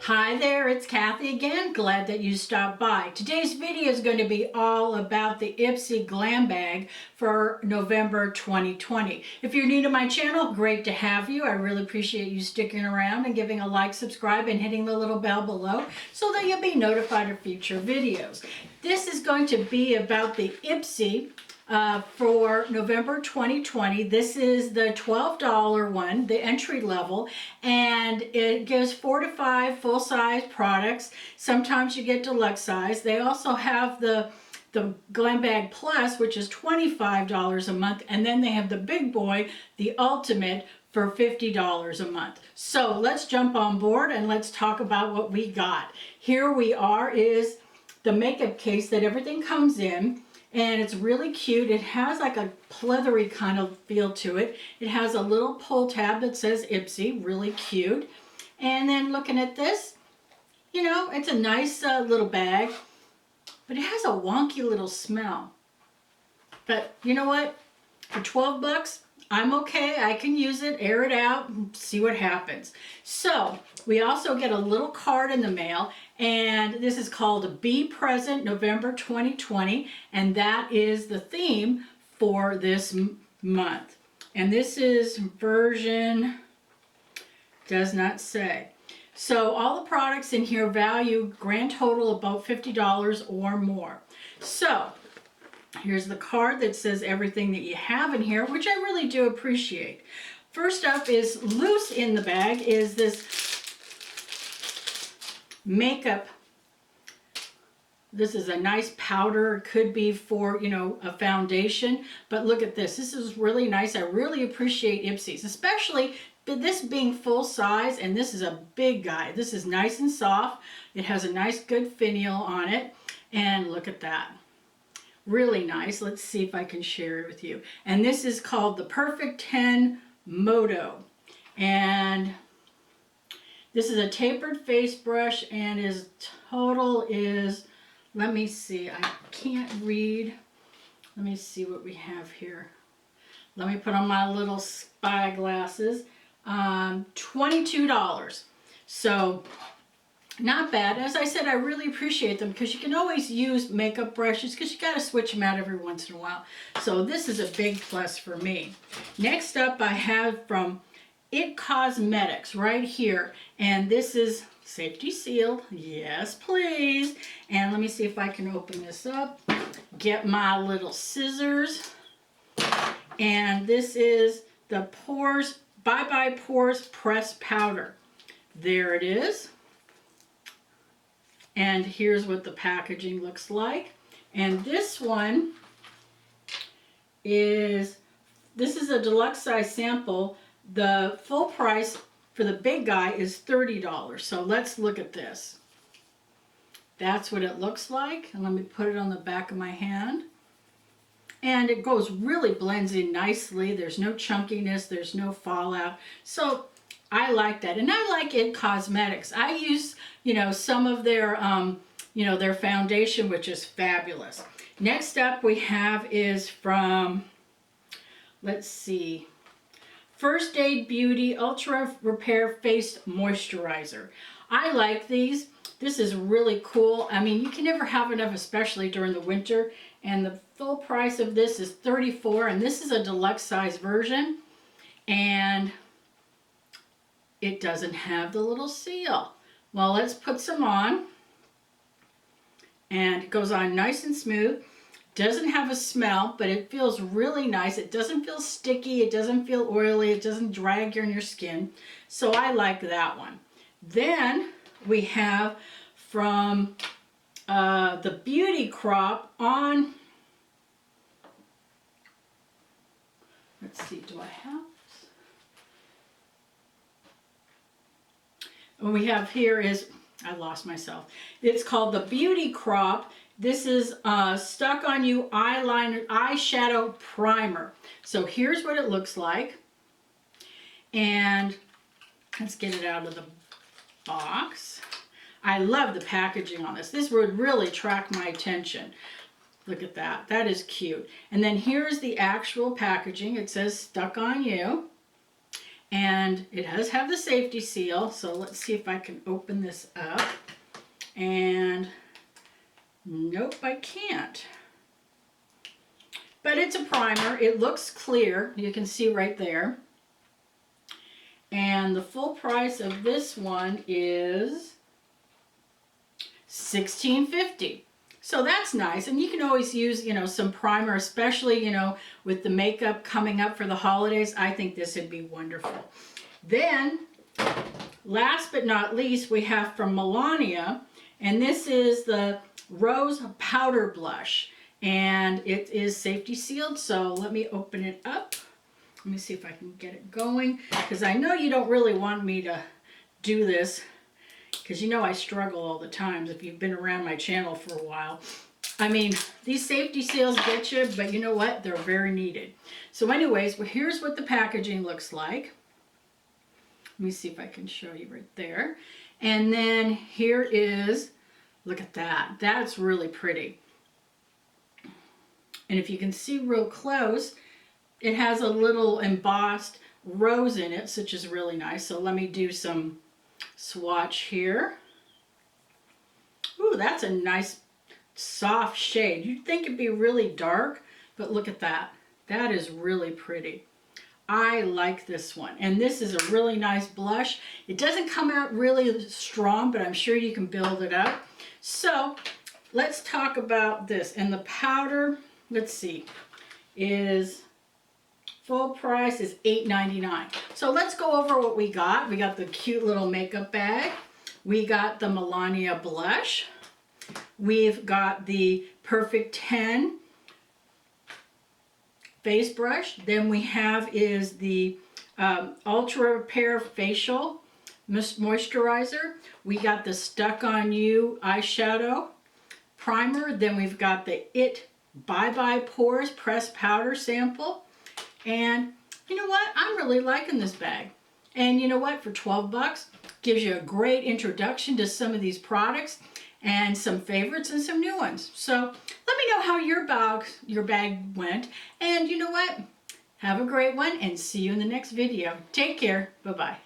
Hi there, it's Kathy again. Glad that you stopped by. Today's video is going to be all about the Ipsy Glam Bag for November 2020. If you're new to my channel, great to have you. I really appreciate you sticking around and giving a like, subscribe, and hitting the little bell below so that you'll be notified of future videos. This is going to be about the Ipsy for November 2020. This is the $12 one, the entry level, and it gives 4 to 5 full-size products. Sometimes you get deluxe size. They also have the Glam Bag Plus, which is $25 a month, and then they have the big boy, the Ultimate, for $50 a month. So let's jump on board and let's talk about what we got. Here we are is the makeup case that everything comes in. And it's really cute. It has like a pleathery kind of feel to it. It has a little pull tab that says Ipsy, really cute. And then looking at this, you know, it's a nice little bag, but it has a wonky little smell. But you know what? For 12 bucks, I'm okay. I can use it, air it out, and see what happens. So we also get a little card in the mail, and this is called Be Present November 2020, and that is the theme for this month. And this is version, does not say. So all the products in here value grand total about $50 or more. So here's the card that says everything that you have in here, which I really do appreciate. First up is loose in the bag is this makeup. This is a nice powder. It could be for, you know, a foundation, but look at this. This is really nice. I really appreciate Ipsy's, especially this being full size, and this is a big guy. This is nice and soft. It has a nice good finial on it, and look at that. Really nice. Let's see if I can share it with you. And this is called the Perfect 10 Moto. And this is a tapered face brush, and his total is, let me see, I can't read. Let me see what we have here. Let me put on my little spy glasses. $22. So not bad. As I said, I really appreciate them because you can always use makeup brushes because you got to switch them out every once in a while. So this is a big plus for me. Next up I have from It Cosmetics right here. And this is safety sealed. Yes, please. And let me see if I can open this up. Get my little scissors. And this is the Pores Bye Bye Pores Press Powder. There it is. And here's what the packaging looks like. And this one is, this is a deluxe size sample. The full price for the big guy is $30. So let's look at this. That's what it looks like. And let me put it on the back of my hand. And it goes, really blends in nicely. There's no chunkiness, there's no fallout. So I like that. And I like It Cosmetics. I use, you know, some of their, you know, their foundation, which is fabulous. Next up we have is from, let's see, First Aid Beauty Ultra Repair Face Moisturizer. I like these. This is really cool. I mean, you can never have enough, especially during the winter. And the full price of this is $34, and this is a deluxe size version. And it doesn't have the little seal. Well, let's put some on. And it goes on nice and smooth. Doesn't have a smell, but it feels really nice. It doesn't feel sticky. It doesn't feel oily. It doesn't drag on your skin. So I like that one. Then we have from the Beauty Crop on, let's see, do I have? What we have here is, I lost myself. It's called the Beauty Crop. This is Stuck On You Eyeliner Eyeshadow Primer. So here's what it looks like. And let's get it out of the box. I love the packaging on this. This would really attract my attention. Look at that. That is cute. And then here's the actual packaging. It says Stuck On You. And it does have the safety seal, so let's see if I can open this up. And nope, I can't. But it's a primer. It looks clear. You can see right there. And the full price of this one is $16.50. So that's nice, and you can always use, some primer, especially, with the makeup coming up for the holidays. I think this would be wonderful. Then, last but not least, we have from Melania, and this is the Rose Powder Blush, and it is safety sealed, so let me open it up. Let me see if I can get it going, because I know you don't really want me to do this, because I struggle all the time if you've been around my channel for a while. I mean, these safety seals get you, but you know what? They're very needed. So anyways, well, here's what the packaging looks like. Let me see if I can show you right there. And then here is, look at that. That's really pretty. And if you can see real close, it has a little embossed rose in it, which is really nice. So let me do some swatch here. Ooh, that's a nice soft shade. You'd think it'd be really dark, but look at that. That is really pretty. I like this one. And this is a really nice blush. It doesn't come out really strong, but I'm sure you can build it up. So let's talk about this. And the powder, let's see, is full price is $8.99. So let's go over what we got. We got the cute little makeup bag. We got the Melania blush. We've got the Perfect 10 face brush. Then we have is the Ultra Repair Facial Moisturizer. We got the Stuck On You eyeshadow primer. Then we've got the It Bye Bye Pores Pressed Powder sample. And you know what? I'm really liking this bag. And you know what? For 12 bucks, gives you a great introduction to some of these products and some favorites and some new ones. So let me know how your bag went. And you know what? Have a great one and see you in the next video. Take care. Bye-bye.